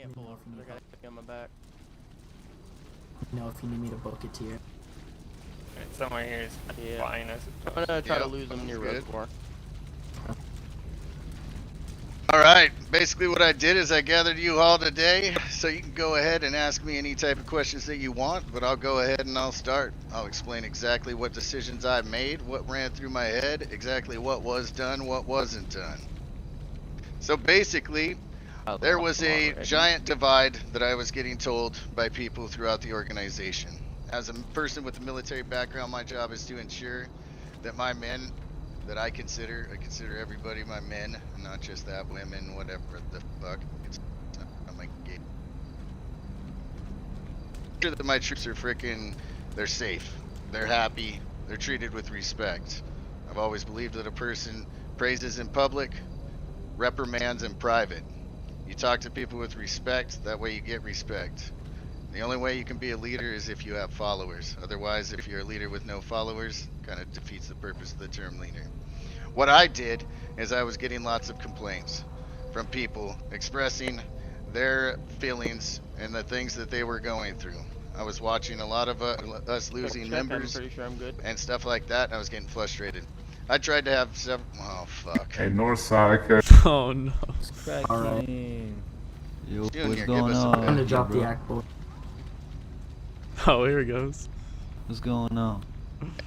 Can't pull over. I gotta get on my back. Know if you need me to book it to you. Somewhere here is flying us. I'm gonna try to lose them near reservoir. Alright, basically what I did is I gathered you all today, so you can go ahead and ask me any type of questions that you want, but I'll go ahead and I'll start. I'll explain exactly what decisions I made, what ran through my head, exactly what was done, what wasn't done. So basically, there was a giant divide that I was getting told by people throughout the organization. As a person with a military background, my job is to ensure that my men that I consider everybody my men, not just that women, whatever the fuck. I'm like, sure that my troops are they're safe, they're happy, they're treated with respect. I've always believed that a person praises in public, reprimands in private. You talk to people with respect, that way you get respect. The only way you can be a leader is if you have followers. Otherwise, if you're a leader with no followers, kind of defeats the purpose of the term leader. What I did is I was getting lots of complaints from people expressing their feelings and the things that they were going through. I was watching a lot of us losing members and stuff like that, and I was getting frustrated. I tried to have several. Oh fuck. Hey, Northside. Oh no. Alright. Yo, Junior, what's give going us a on? I'm gonna drop the act board. Oh, here he goes. What's going on?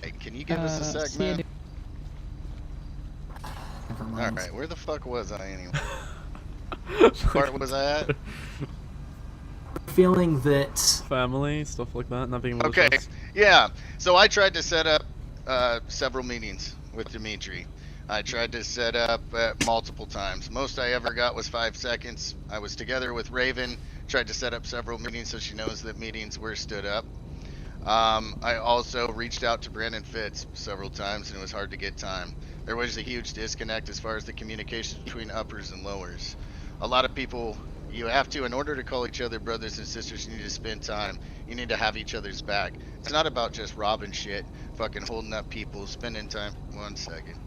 Hey, can you give us a sec, man? Alright, where the fuck was I anyway? Which part was I at? Feeling that Family, stuff like that, nothing malicious. Okay, yeah. So I tried to set up several meetings with Dimitri. I tried to set up multiple times. Most I ever got was 5 seconds. I was together with Raven, tried to set up several meetings so she knows that meetings were stood up. I also reached out to Brandon Fitz several times, and it was hard to get time. There was a huge disconnect as far as the communication between uppers and lowers. A lot of people, you have to, in order to call each other brothers and sisters, you need to spend time. You need to have each other's back. It's not about just robbing shit, fucking holding up people, spending time. 1 second.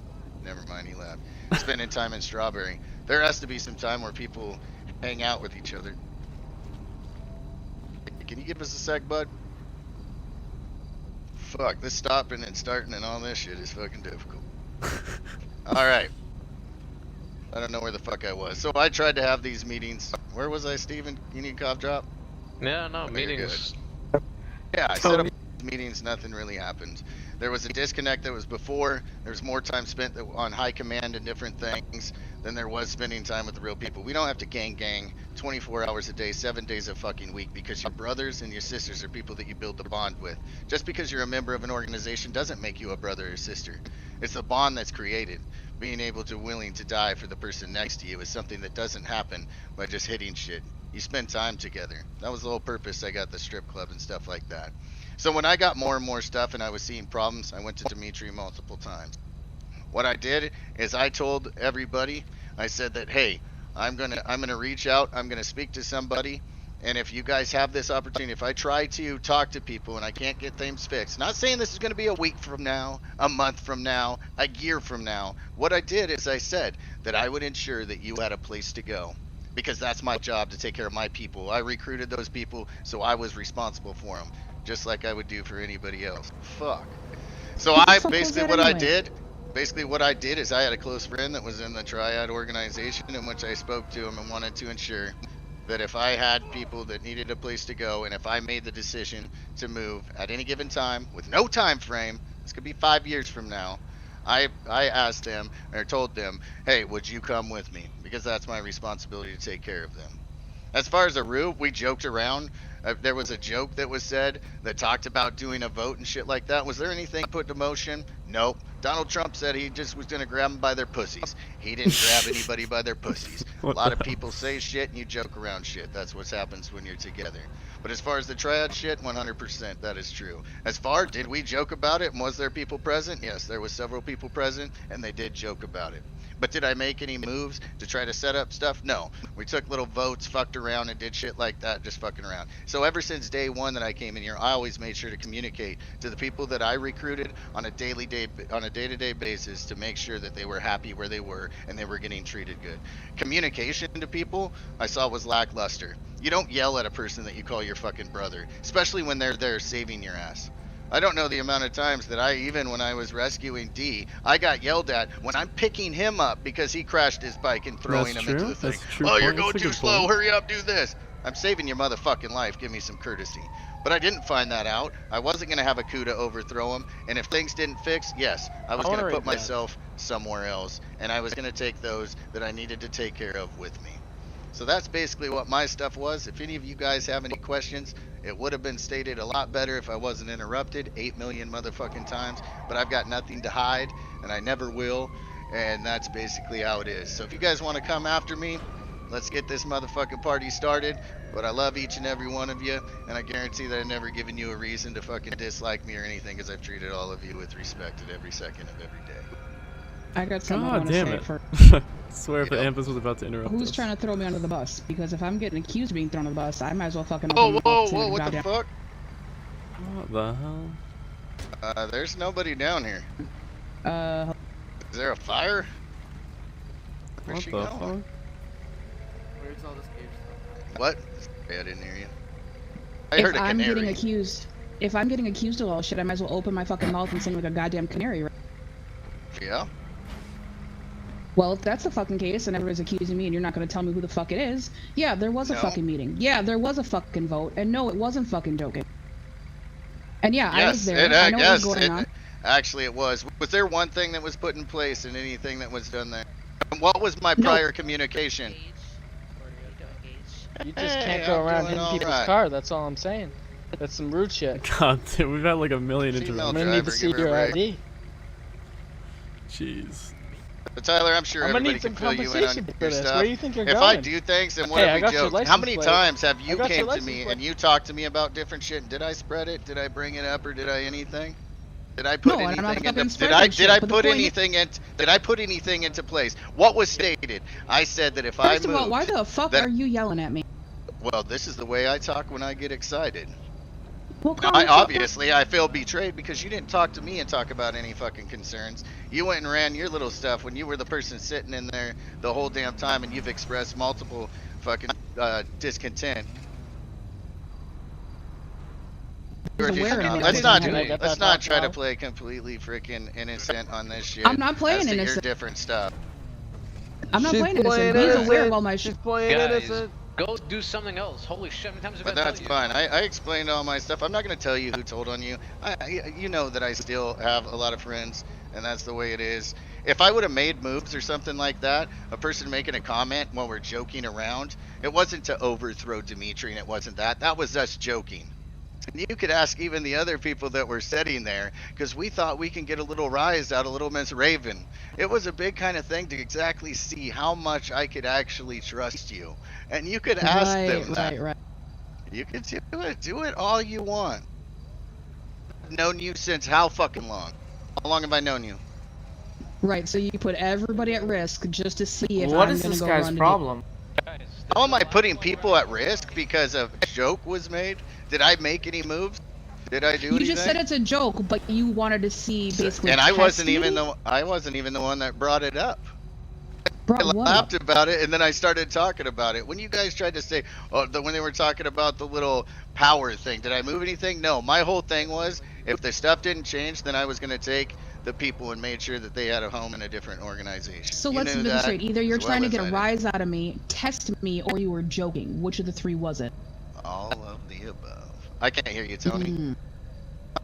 Never mind, he laughed. Spending time in Strawberry. There has to be some time where people hang out with each other. Can you give us a sec, bud? Fuck, this stopping and starting and all this shit is fucking difficult. Alright. I don't know where the fuck I was. So I tried to have these meetings. Where was I, Steven? You need cough drop? Yeah, no, meetings. Yeah, I set up meetings, nothing really happened. There was a disconnect that was before. There was more time spent on high command and different things than there was spending time with the real people. We don't have to gang 24 hours a day, 7 days a fucking week, because your brothers and your sisters are people that you build the bond with. Just because you're a member of an organization doesn't make you a brother or sister. It's the bond that's created. Being able to willing to die for the person next to you is something that doesn't happen by just hitting shit. You spend time together. That was the whole purpose I got the strip club and stuff like that. So when I got more and more stuff and I was seeing problems, I went to Dimitri multiple times. What I did is I told everybody, I said that, hey, I'm gonna reach out, I'm gonna speak to somebody, and if you guys have this opportunity, if I try to talk to people and I can't get things fixed, not saying this is gonna be a week from now, a month from now, a year from now. What I did is I said that I would ensure that you had a place to go, because that's my job, to take care of my people. I recruited those people, so I was responsible for them, just like I would do for anybody else. Fuck. So basically what I did is I had a close friend that was in the Triad organization, in which I spoke to him and wanted to ensure that if I had people that needed a place to go, and if I made the decision to move at any given time with no time frame, this could be 5 years from now, I asked them, or told them, hey, would you come with me? Because that's my responsibility to take care of them. As far as Aru, we joked around. There was a joke that was said that talked about doing a vote and shit like that. Was there anything put to motion? Nope. Donald Trump said he just was going to grab them by their pussies. He didn't grab anybody by their pussies. A lot of people say shit and you joke around shit. That's what happens when you're together. But as far as the triad shit, 100% that is true. As far, did we joke about it and was there people present? Yes, there was several people present and they did joke about it. But did I make any moves to try to set up stuff? No. We took little votes, fucked around, and did shit like that, just fucking around. So ever since day one that I came in here, I always made sure to communicate to the people that I recruited on a day-to-day basis to make sure that they were happy where they were and they were getting treated good. Communication to people I saw was lackluster. You don't yell at a person that you call your fucking brother, especially when they're there saving your ass. I don't know the amount of times that even when I was rescuing D, I got yelled at when I'm picking him up because he crashed his bike and throwing That's him into true. the thing. That's a true Oh, you're point. going That's a too good slow. point. Hurry up, do this. I'm saving your motherfucking life. Give me some courtesy. But I didn't find that out. I wasn't going to have a coup to overthrow him. And if things didn't fix, yes, I was going to put myself somewhere else. And I was going to take those that I needed to take care of with me. So that's basically what my stuff was. If any of you guys have any questions, it would have been stated a lot better if I wasn't interrupted 8 million motherfucking times. But I've got nothing to hide, and I never will. And that's basically how it is. So if you guys want to come after me, let's get this motherfucking party started. But I love each and every one of you, and I guarantee that I've never given you a reason to fucking dislike me or anything, because I've treated all of you with respect at every second of every day. I got something I God want to damn say it. for I swear if the Yep. Ampus was about to interrupt who's us. trying to throw me under the bus, because if I'm getting accused of being thrown under the bus, I might as well fucking Whoa, open my whoa, mouth whoa, to what the goddamn- fuck? What the hell? There's nobody down here. Uh, Is there a fire? Where's What she the going? fuck? Where's all this cage stuff? What? I didn't hear you. I if heard a I'm canary. getting accused, if I'm getting accused of all shit, I might as well open my fucking mouth and sing like a goddamn canary. Right? Yeah? Well, if that's the fucking case and everybody's accusing me and you're not going to tell me who the fuck it is, yeah, there was a No. fucking meeting. Yeah, there was a fucking vote. And no, it wasn't fucking joking. And yeah, I was there. I know what was going on. Actually it was. Was there one thing that was put in place in anything that was done there? And what was my prior communication? You just Hey, can't go I'm around doing hitting all people's right. car, that's all I'm saying. That's some rude shit. God damn, we've had like a million Female I'm interruptions. gonna need to driver, see give her a your break. ID. Jeez. But Tyler, I'm sure I'm gonna everybody need some can fill you in on compensation for your this. stuff. Where do you think you're If going? I do things, then what Hey, have I we got your joked? How license many plate. times have I you got your came to license me plate. and you talked to me about different shit? Did I spread it? Did I bring it up, or did I anything? Did I put No, and I'm not anything fucking into spreading shit, did I but the put point is- anything in did I put anything into place? What was stated? I said that if I First of moved, all, why the fuck that- are you yelling at me? well, this is the way I talk when I get excited. Well, Now, calm the fuck down. obviously, I feel betrayed because you didn't talk to me and talk about any fucking concerns. You went and ran your little stuff when you were the person sitting in there the whole damn time, and you've expressed multiple fucking discontent. He's aware of it. Let's not Can I get let's that not back try to now? play completely freaking innocent on this shit. I'm not playing as to innocent. Your different stuff. I'm not She's playing innocent. playing He's aware of innocent. all my She's shit. playing Guys, innocent. go do something else. Holy shit, how many times have I But told that's you? fine. I explained all my stuff. I'm not going to tell you who told on you. You know that I still have a lot of friends, and that's the way it is. If I would have made moves or something like that, a person making a comment while we're joking around, it wasn't to overthrow Dimitri, and it wasn't that. That was us joking. And you could ask even the other people that were sitting there, because we thought we can get a little rise out of Little Miss Raven. It was a big kind of thing to exactly see how much I could actually trust you. And you could ask them that. Right. You can do it all you want. I've known you since how fucking long? How long have I known you? Right, so you put everybody at risk just to see if What I'm is gonna this go guy's run to problem? Guys, How am I putting people at risk because a joke was made? Did I make any moves? Did I do You anything? just said it's a joke, but you wanted to see basically. And I test wasn't me? even the one that brought it up. Brought I what laughed up? about it, and then I started talking about it. When you guys tried to say, when they were talking about the little power thing, did I move anything? No, my whole thing was, if the stuff didn't change, then I was going to take the people and made sure that they had a home in a different organization. So You let's knew make it that straight. Either you're as well trying to as get I a did. rise out of me, test me, or you were joking. Which of the three was it? All of the above. I can't hear you, Tony. Mm.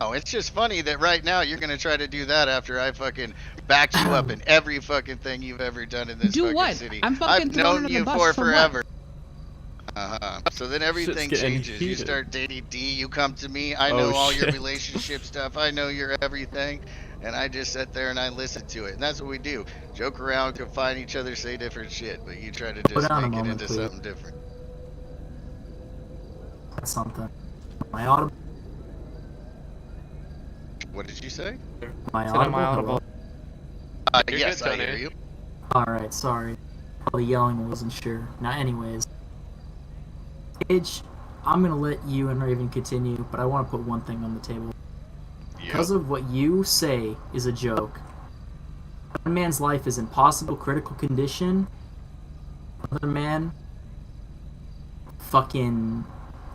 Oh, it's just funny that right now you're gonna try to do that after I fucking backed you up in every fucking thing you've ever done in this Do fucking what? city. I'm fucking I've thrown known under the you bus for for what? forever. So then everything Shit's getting changes. You heated. start dating D, you come to me, I Oh, know all your shit. relationship stuff, I know your everything, and I just sit there and I listen to it. And that's what we do. Joke around, confine each other, say different shit, but you try to just down a make it moment, into please. something different. That's something. My audible. What did you say? My Said, am I audible. audible? You're Yes, good, I hear Tony. you. Alright, sorry. All the yelling wasn't sure. Now, anyways. Paige, I'm gonna let you and Raven continue, but I want to put one thing on the table. Because of what you say is a joke, one man's life is in possible critical condition. Another man fucking...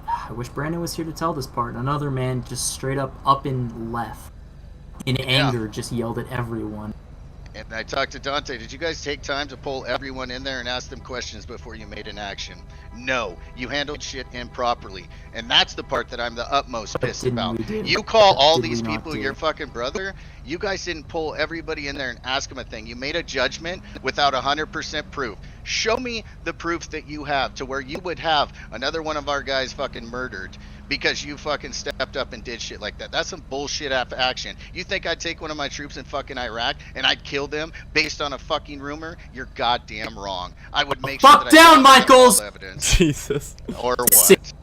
I wish Brandon was here to tell this part. Another man just straight up and left. In anger, just yelled at everyone. And I talked to Dante. Did you guys take time to pull everyone in there and ask them questions before you made an action? No, you handled shit improperly. And that's the part that I'm the utmost pissed about. You call all these people your fucking brother. You guys didn't pull everybody in there and ask them a thing. You made a judgment without 100% proof. Show me the proof that you have to where you would have another one of our guys fucking murdered because you fucking stepped up and did shit like that. That's some bullshit action. You think I'd take one of my troops in fucking Iraq and I'd kill them based on a fucking rumor? You're goddamn wrong. I would make sure that down, Michaels! Evidence. Jesus. Or what?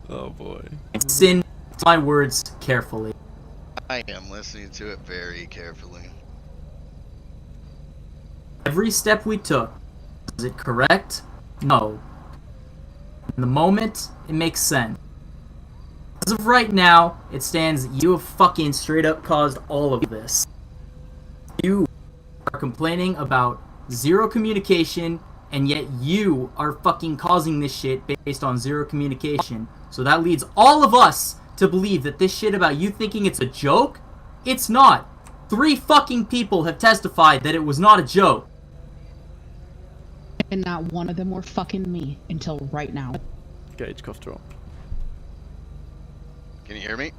Oh boy. Listen to my words carefully. I am listening to it very carefully. Every step we took, was it correct? No. In the moment, it makes sense. As of right now, it stands that you have fucking straight up caused all of this. You are complaining about zero communication, and yet you are fucking causing this shit based on zero communication. So that leads all of us to believe that this shit about you thinking it's a joke, it's not. 3 fucking people have testified that it was not a joke. And not one of them were fucking me until right now. Gauge cough drop. Can you hear me?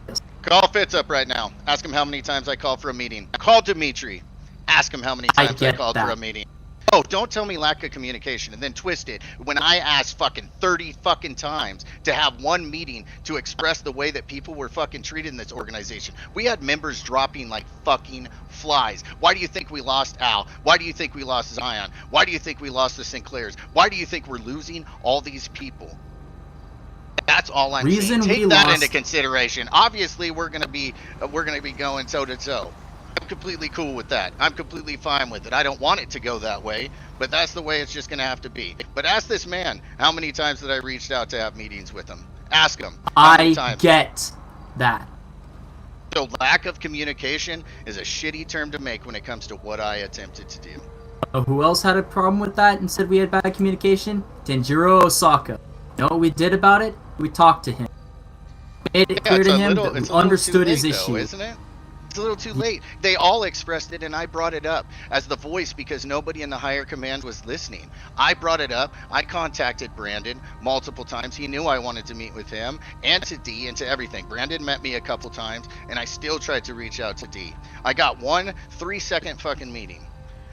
Yes. Call Fitz up right now. Ask him how many times I called for a meeting. Call Dimitri. Ask him how many times I called for a meeting. Oh, don't tell me lack of communication and then twist it when I asked fucking 30 fucking times to have one meeting to express the way that people were fucking treated in this organization. We had members dropping like fucking flies. Why do you think we lost Al? Why do you think we lost Zion? Why do you think we lost the Sinclairs? Why do you think we're losing all these people? That's all I'm saying. Take that into consideration. Obviously, we're gonna be going toe to toe. I'm completely cool with that. I'm completely fine with it. I don't want it to go that way, but that's the way it's just gonna have to be. But ask this man, how many times did I reached out to have meetings with him? Ask him. I get that. So lack of communication is a shitty term to make when it comes to what I attempted to do. Who else had a problem with that and said we had bad communication? Tanjiro Osaka. You know what we did about it? We talked to him. Made it clear to him that we understood his issue. Isn't it? It's a little too late. They all expressed it, and I brought it up as the voice because nobody in the higher command was listening. I brought it up. I contacted Brandon multiple times. He knew I wanted to meet with him and to D and to everything. Brandon met me a couple times, and I still tried to reach out to D. I got one 3-second fucking meeting.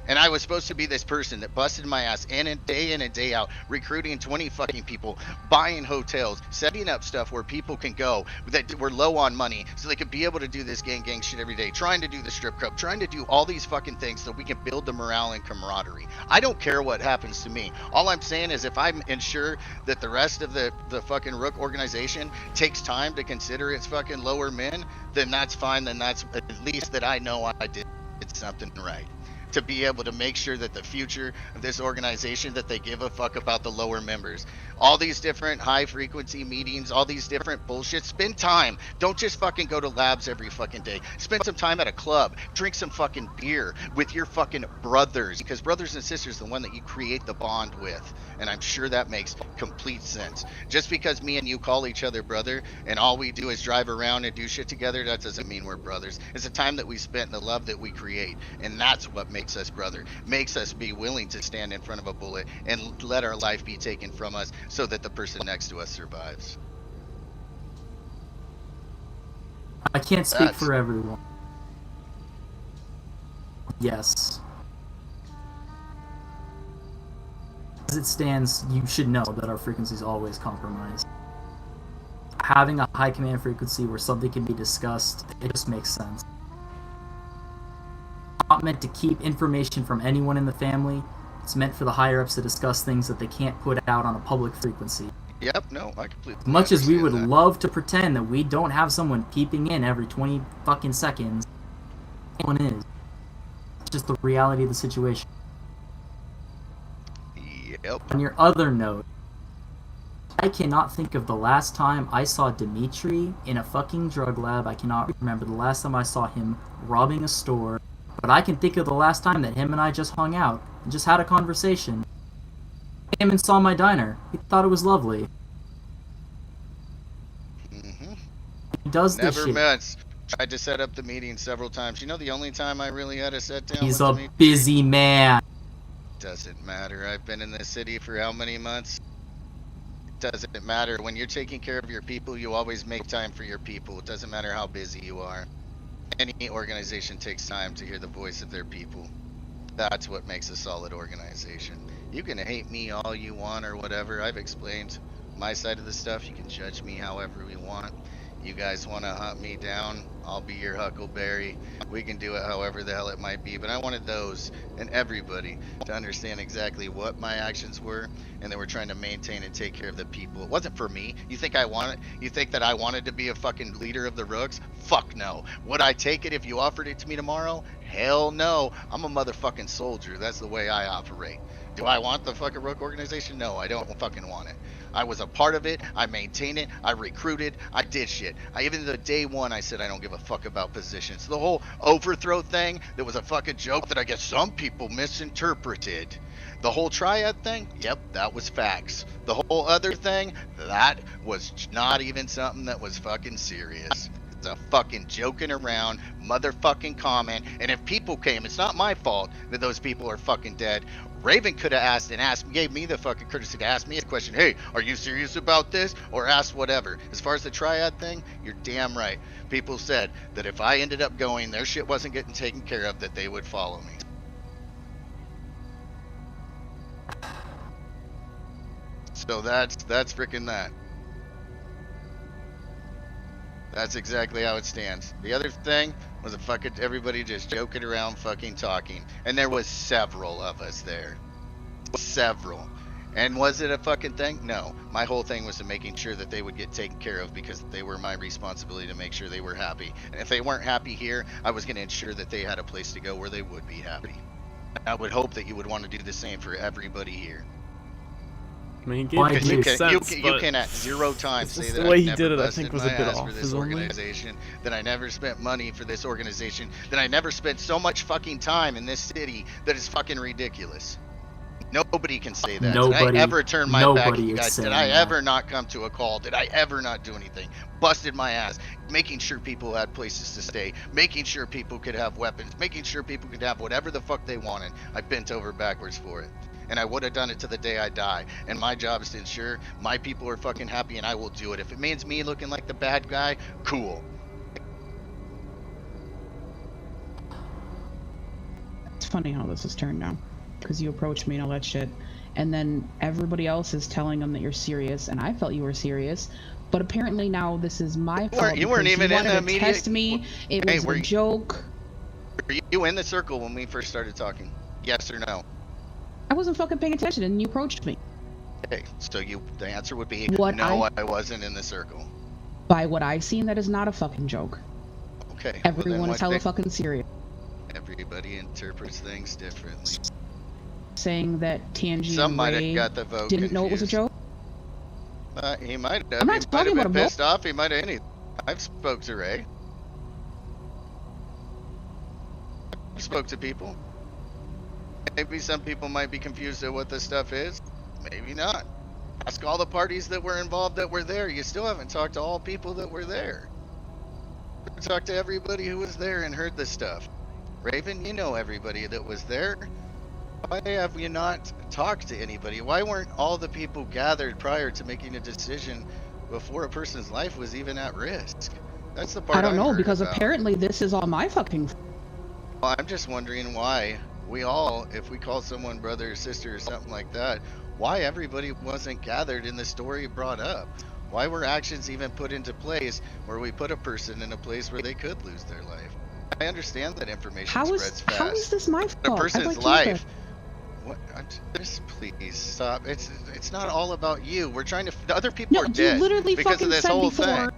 And I was supposed to be this person that busted my ass in and day out, recruiting 20 fucking people, buying hotels, setting up stuff where people can go that were low on money so they could be able to do this gang shit every day, trying to do the strip club, trying to do all these fucking things so we can build the morale and camaraderie. I don't care what happens to me. All I'm saying is if I ensure that the rest of the fucking Rook organization takes time to consider its fucking lower men, then that's fine. Then that's at least that I know I did something right. To be able to make sure that the future of this organization, that they give a fuck about the lower members. All these different high frequency meetings, all these different bullshit. Spend time. Don't just fucking go to labs every fucking day. Spend some time at a club. Drink some fucking beer with your fucking brothers, because brothers and sisters are the one that you create the bond with. And I'm sure that makes complete sense. Just because me and you call each other brother and all we do is drive around and do shit together, that doesn't mean we're brothers. It's the time that we spent and the love that we create. And that's what makes us brother, makes us be willing to stand in front of a bullet and let our life be taken from us so that the person next to us survives. I can't speak for everyone. Yes. As it stands, you should know that our frequency is always compromised. Having a high command frequency where something can be discussed, it just makes sense. Not meant to keep information from anyone in the family. It's meant for the higher-ups to discuss things that they can't put out on a public frequency. Yep, no, I completely As much as we would that. love to pretend that we don't have someone peeping in every 20 fucking seconds, no one is. It's just the reality of the situation. Yep. On your other note, I cannot think of the last time I saw Dimitri in a fucking drug lab. I cannot remember the last time I saw him robbing a store. But I can think of the last time that him and I just hung out and just had a conversation. came and saw my diner. He thought it was lovely. Mm-hmm. He does this Never shit. met. Tried to set up the meeting several times. You know the only time I really had to sit down He's with a the meeting? busy man. Doesn't matter. I've been in this city for how many months? It doesn't matter. When you're taking care of your people, you always make time for your people. It doesn't matter how busy you are. Any organization takes time to hear the voice of their people. That's what makes a solid organization. You can hate me all you want or whatever. I've explained my side of the stuff. You can judge me however you want. You guys want to hunt me down, I'll be your huckleberry. We can do it however the hell it might be. But I wanted those and everybody to understand exactly what my actions were, and they were trying to maintain and take care of the people. It wasn't for me. You think that I wanted to be a fucking leader of the Rooks? Fuck no. Would I take it if you offered it to me tomorrow? Hell no. I'm a motherfucking soldier. That's the way I operate. Do I want the fucking Rook organization? No, I don't fucking want it. I was a part of it. I maintained it. I recruited. I did shit. Even the day one, I said I don't give a fuck about positions. The whole overthrow thing, that was a fucking joke that I guess some people misinterpreted. The whole triad thing, yep, that was facts. The whole other thing, that was not even something that was fucking serious. It's a fucking joking around motherfucking comment. And if people came, it's not my fault that those people are fucking dead. Raven could have gave me the fucking courtesy to ask me a question. Hey, are you serious about this? Or ask whatever. As far as the triad thing, you're damn right. People said that if I ended up going, their shit wasn't getting taken care of, that they would follow me. So that's freaking that. That's exactly how it stands. The other thing was a fucking everybody just joking around, fucking talking. And there was several of us there. Several. And was it a fucking thing? No. My whole thing was to making sure that they would get taken care of because they were my responsibility to make sure they were happy. And if they weren't happy here, I was going to ensure that they had a place to go where they would be happy. I would hope that you would want to do the same for everybody here. I mean, he gave you sense, you can at zero times say that the way I he never did it, I busted think, was my a bit ass off for this his own way. organization, that I never spent money for this organization, that I never spent so much fucking time in this city that is fucking ridiculous. Nobody can say that. Did I ever turn my back at you guys? Did I ever not come to a call? Did I ever not do anything? Busted my ass, making sure people had places to stay, making sure people could have weapons, making sure people could have whatever the fuck they wanted. I bent over backwards for it. And I would have done it to the day I die. And my job is to ensure my people are fucking happy, and I will do it. If it means me looking like the bad guy, cool. It's funny how this has turned now. Because you approached me and all that shit. And then everybody else is telling them that you're serious, and I felt you were serious. But apparently now this is my fault. You weren't even in the immediate... test me. It was a joke. Were you in the circle when we first started talking? Yes or no? I wasn't fucking paying attention and you approached me. Okay, so the answer would be no, I wasn't in the circle. By what I've seen, that is not a fucking joke. Okay. Everyone is hella fucking serious. Everybody interprets things differently. Saying that Tangy Some and might Ray have got the vote didn't know it was a joke? He might have. I'm not talking about a vote. Pissed off. He might have anything. I've spoke to Ray. I spoke to people. Maybe some people might be confused at what this stuff is. Maybe not. Ask all the parties that were involved that were there. You still haven't talked to all people that were there. Talk to everybody who was there and heard this stuff. Raven, you know everybody that was there. Why have you not talked to anybody? Why weren't all the people gathered prior to making a decision before a person's life was even at risk? That's the part I don't know, because about. Apparently this is all my fucking... Well, I'm just wondering why we all, if we call someone brother or sister or something like that, why everybody wasn't gathered in the story brought up? Why were actions even put into place where we put a person in a place where they could lose their life? I understand that information spreads fast. How is this my fault? A person's life... What? Just please stop. It's not all about you. We're trying to... Other people are dead you literally because of this whole before. thing.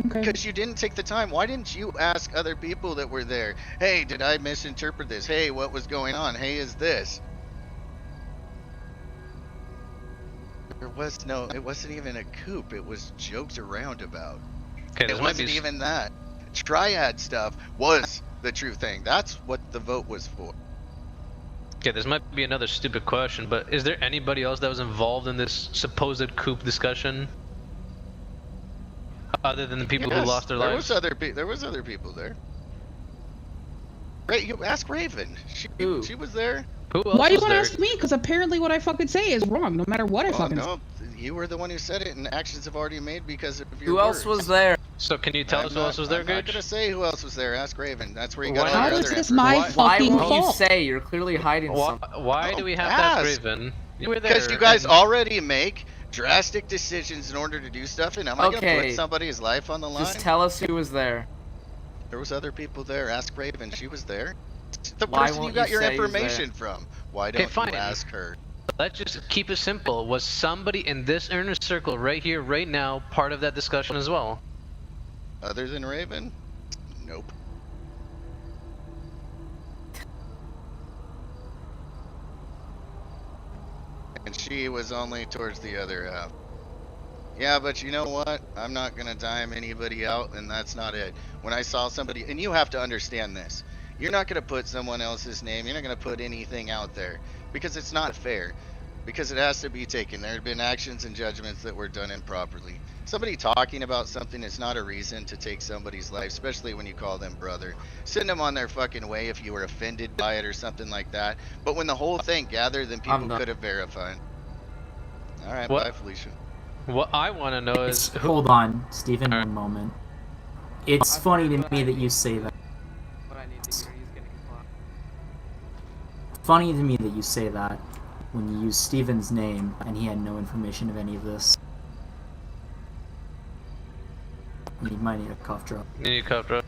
Okay. Because you didn't take the time. Why didn't you ask other people that were there? Hey, did I misinterpret this? Hey, what was going on? Hey, is this? There was no... It wasn't even a coup. It was joked around about. Okay, it wasn't even that. Triad stuff was the true thing. That's what the vote was for. Okay, this might be another stupid question, but is there anybody else that was involved in this supposed coup discussion? Other than the people who lost their lives? There was other people there. Right, you ask Raven. She was there. Who else Why do you was want to there? ask me? Because apparently what I fucking say is wrong, no matter what I Well, fucking no, you were the one who said it, and actions have already made because of your Who else words. was there? So can you tell us who else was there, I'm not Gage? gonna say who else was there. Ask Raven. That's where you got Why all How your is other this information. my Why fucking won't you fault? say? You're clearly hiding something. Why do we have to Ask. ask Raven? You were there. Because you guys and- already make drastic decisions in order to do stuff, and am I gonna Okay. put somebody's life on the line? Just tell us who was there. There was other people there. Ask Raven. She was there. The Why person you won't got you your say who's there? information from. Why Okay, don't fine. you ask her? Let's just keep it simple. Was somebody in this inner circle right here, right now, part of that discussion as well? Other than Raven? Nope. And she was only towards the other half. Yeah, but you know what? I'm not gonna dime anybody out, and that's not it. When I saw somebody, and you have to understand this, you're not gonna put someone else's name, you're not gonna put anything out there, because it's not fair. Because it has to be taken. There have been actions and judgments that were done improperly. Somebody talking about something is not a reason to take somebody's life, especially when you call them brother. Send them on their fucking way if you were offended by it or something like that. But when the whole thing gathered, then people done. could have verified. Alright, What? bye Felicia. What I want to know is who. Hold on, Stephen, one moment. It's funny to me that you say that. What I need to hear, he's getting clocked. Funny to me that you say that when you use Stephen's name and he had no information of any of this. You might need a cough drop. You need a cough drop.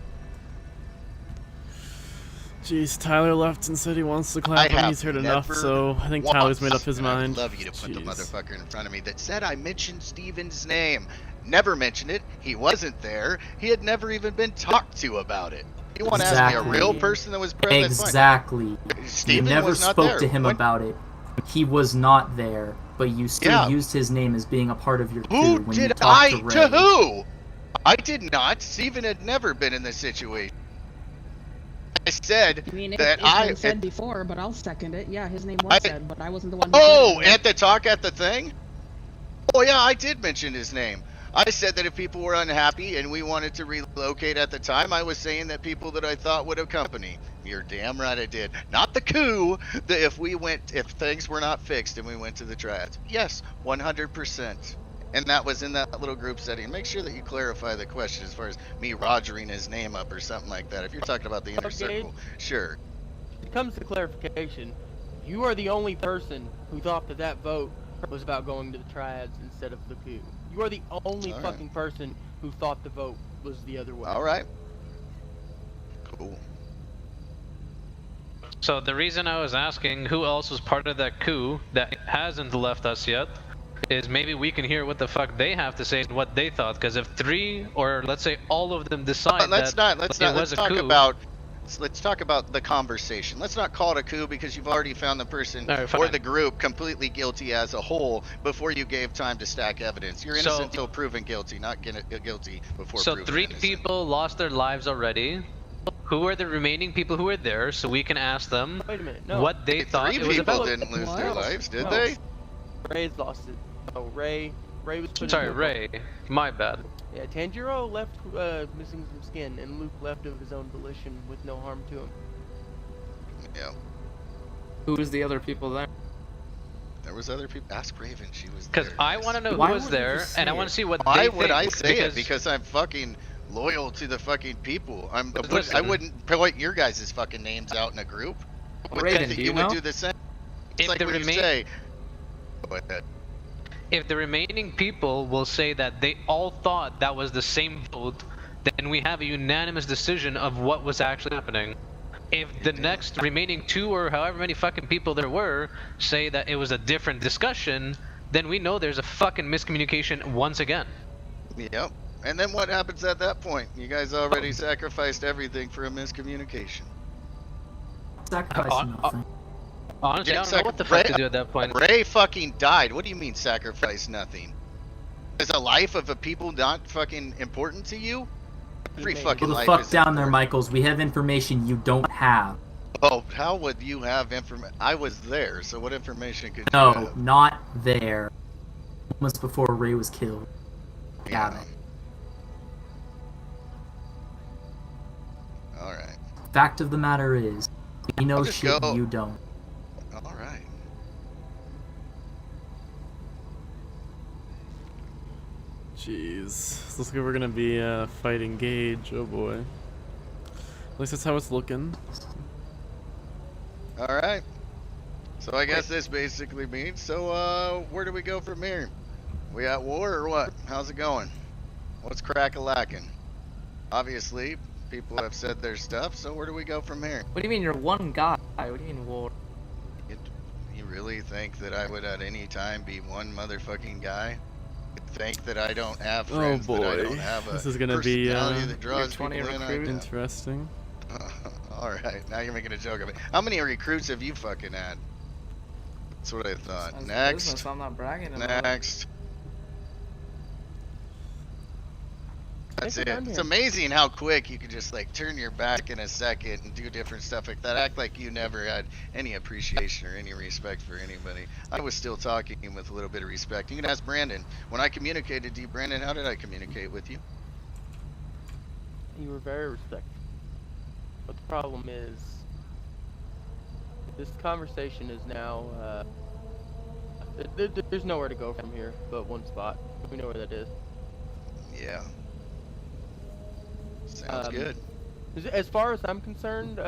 Jeez, Tyler left and said he wants to I clap when have he's heard enough, never so I think once, Tyler's made up his and I'd mind. love you to put the Jeez. motherfucker in front of me that said I mentioned Steven's name. Never mentioned it. He wasn't there. He had never even been talked to about it. You want to ask me a real person that was present? Exactly. Steven You never was not spoke there. to him When- about it. He was not there, but you still Yeah. used his name as being a part of your Who coup when you did talked I to Ray. to who? I did not. Steven had never been in this situation. I said I mean, that it's been said before, but I'll second it. Yeah, his name was said, but I wasn't the one who Oh, said it. at the talk at the thing? Oh yeah, I did mention his name. I said that if people were unhappy and we wanted to relocate at the time, I was saying that people that I thought would accompany. You're damn right I did. Not the coup, that if things were not fixed and we went to the triads. Yes, 100%. And that was in that little group setting. Make sure that you clarify the question as far as me rogering his name up or something like that. If you're talking about the inner Okay. circle, sure. It comes to clarification. You are the only person who thought that that vote was about going to the triads instead of the coup. You are the only All right. fucking person who thought the vote was the other way. All right. Cool. So the reason I was asking who else was part of that coup that hasn't left us yet is maybe we can hear what the fuck they have to say and what they thought. Because if 3 or let's say all of them decide Let's that let's it was a talk coup, about the conversation. Let's not call it a coup because you've already found the person All right, or fine. the group completely guilty as a whole before you gave time to stack evidence. You're innocent until proven guilty, not guilty before So proven 3 innocent. people lost their lives already. Who are the remaining people who were there so we can ask them Wait a minute. No. what they thought Three it was people about? didn't lose their What? lives, did No. they? Ray's lost it. Oh, Ray was put in Sorry, the- Ray. My bad. Yeah, Tanjiro left missing some skin, and Luke left of his own volition with no harm to him. Yeah. Who was the other people there? There was other people. Ask Raven. She was Because there, I guys. want to know Why who was wouldn't you there, just and I say want it? to see what Why they would think. I say it? Because I'm fucking loyal to the fucking people. I Listen. wouldn't point your guys' fucking names out in a group. Would Raven, think do you you would know? do the same. It's If like the when you remain- say. Go ahead. if the remaining people will say that they all thought that was the same vote, then we have a unanimous decision of what was actually happening. If the next remaining 2 or however many fucking people there were say that it was a different discussion, then we know there's a fucking miscommunication once again. Yep. And then what happens at that point? You guys already sacrificed everything for a miscommunication. Sacrificing nothing. Honestly, Yeah, I don't know what the fuck Ray- to do at that point. Ray fucking died. What do you mean sacrifice nothing? Is the life of a people not fucking important to you? Every He made fucking Go the life fuck is down there, important. Michaels. We have information you don't have. Oh, how would you have information? I was there, so what information could you No, have? not there. Moments before Ray was killed. Got it. Alright. Fact of the matter is, we know just shit go- you don't. Alright. Jeez. This looks like we're gonna be fighting Gage. Oh boy. At least that's how it's looking. Alright. So I guess this basically means, so where do we go from here? We at war or what? How's it going? What's crack-a-lackin'? Obviously, people have said their stuff, so where do we go from here? What do you mean you're one guy? What do you mean war? You really think that I would at any time be one motherfucking guy? You think that I don't have friends, Oh boy. that I don't have a This is gonna be personality that draws you're 20 people in? recruit. interesting. Alright, now you're making a joke of it. How many recruits have you fucking had? That's what I thought. That's Next. business, I'm not bragging about it. Next. That's Take it. your time It's here. amazing how quick you can just like turn your back in a second and do different stuff like that. Act like you never had any appreciation or any respect for anybody. I was still talking with a little bit of respect. You can ask Brandon. When I communicated to you, Brandon, how did I communicate with you? You were very respectful. But the problem is, this conversation is now, there's nowhere to go from here but one spot. We know where that is. Yeah. Sounds good. As far as I'm concerned,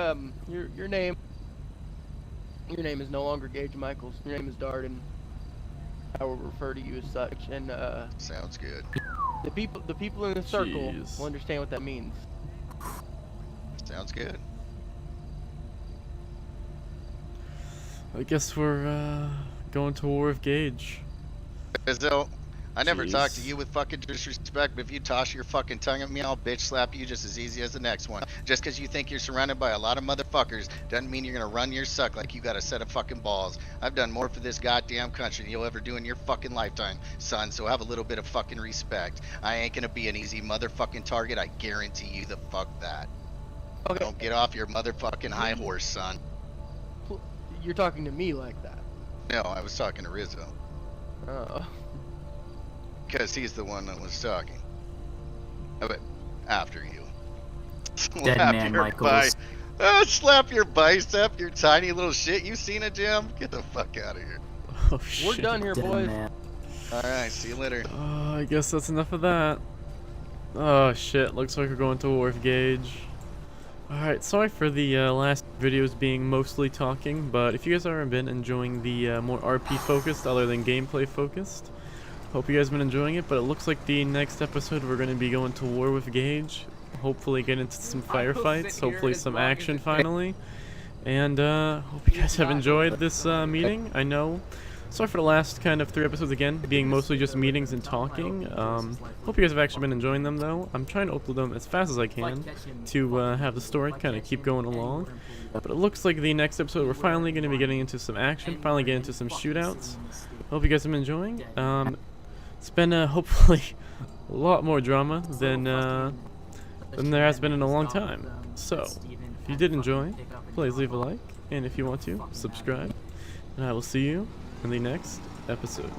your name is no longer Gage Michaels. Your name is Darden. I will refer to you as such, and Sounds good. the people in the circle Jeez. will understand what that means. Sounds good. I guess we're going to war with Gage. As though I never talked to Jeez. you with fucking disrespect, but if you toss your fucking tongue at me, I'll bitch slap you just as easy as the next one. Just because you think you're surrounded by a lot of motherfuckers doesn't mean you're gonna run your suck like you got a set of fucking balls. I've done more for this goddamn country than you'll ever do in your fucking lifetime, son, so have a little bit of fucking respect. I ain't gonna be an easy motherfucking target, I guarantee you the fuck that. Okay, Don't get off your motherfucking high horse, son. you're talking to me like that. No, I was talking to Rizzo. Oh. Because he's the one that was talking. But after you. Dead man Michaels. Slap your bicep, your tiny little shit. You seen it, Jim? Get the fuck out of here. Oh shit. We're done here, Dead boys. man. Alright, see you later. I guess that's enough of that. Oh shit, looks like we're going to war with Gage. Alright, sorry for the last videos being mostly talking, but if you guys haven't been enjoying the more RP focused other than gameplay focused, hope you guys have been enjoying it. But it looks like the next episode we're going to be going to war with Gage, hopefully get into some firefights, hopefully some action finally, and hope you guys have enjoyed this meeting. I know, sorry for the last kind of 3 episodes again being mostly just meetings and talking. Hope you guys have actually been enjoying them though. I'm trying to upload them as fast as I can to have the story kind of keep going along. But it looks like the next episode we're finally going to be getting into some action, finally get into some shootouts. Hope you guys have been enjoying. It's been hopefully a lot more drama than there has been in a long time. So, if you did enjoy, please leave a like, and if you want to, subscribe. And I will see you in the next episode.